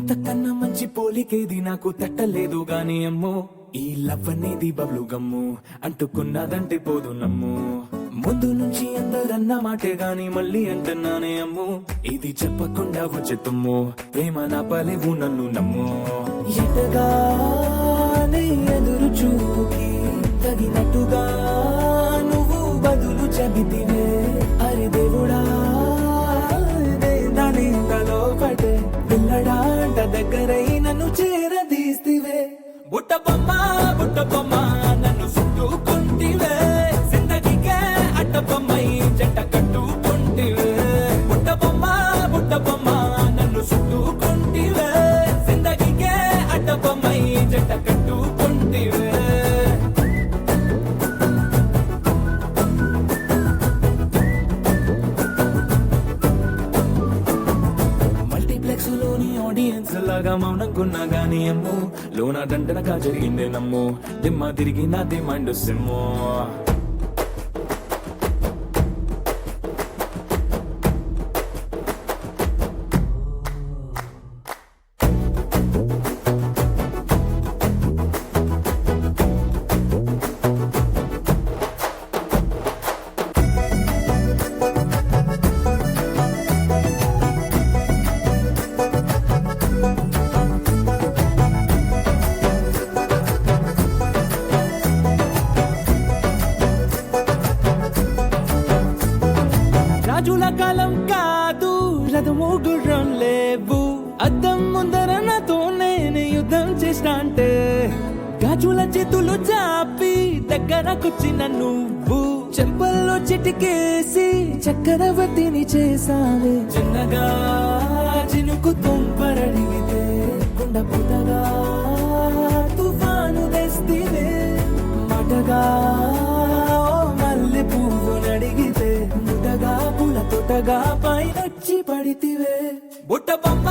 ఇంతకన్నా మంచి పోలికేది నాకు తట్టలేదు గాని అమ్మో ఈ లవ్ అనేది బబ్లు గమ్ము అంటుకున్నదంటే పోదు నమ్ము ముందు నుంచి అందరన్న మాటే గాని మళ్ళీ అంటున్నానే అమ్ము ఇది చెప్పకుండా వచ్చేతుమ్ము ప్రేమ నా పలేవు నన్ను నమ్ము ఎటగానే ఎదురు చూకి తగినట్టుగా నువ్వు బదులు చెబితివే అరే దేవుడా దాని తలో పడే పిల్లడాంట దగ్గరై నన్ను చేరదీస్తివే బుట్ట బొమ్మ నన్ను చుట్టుకుంటివే జిందగీకే అడ్డ బొమ్మై జంట కట్టుకుంటివే బుట్ట బొమ్మ నన్ను చుట్టుకుంటివే జిందగీకే అడ్డ బొమ్మై జంట కట్టుకుంటివే మల్టీప్లెక్స్ లోని ఆడియన్స్ లాగా మౌనంకున్నా గానీ అమ్ము లోన దండనగా జరిగిందే నమ్ము దిమ్మ తిరిగి నా దిమ్మండు సిమ్ము రాజుల కాలం కాదు రథము గుర్రం లేవు అద్దం ముందర నాతో నేను యుద్ధం చేస్తా అంటే గాజుల చేతులు చాపి దగ్గరకొచ్చిన నువ్వు చెంపల్లో చిటికేసి చక్రవర్తిని చేసావే చిన్నగా చినుకు తుంపరడిగితే కుండ పుట్టగా తుఫాను తెస్తివే మాటగా మల్లె పువ్వు నడిగితే ముటగా పుల తొటగా పైనొచ్చి పడితివే బుట్ట బొమ్మ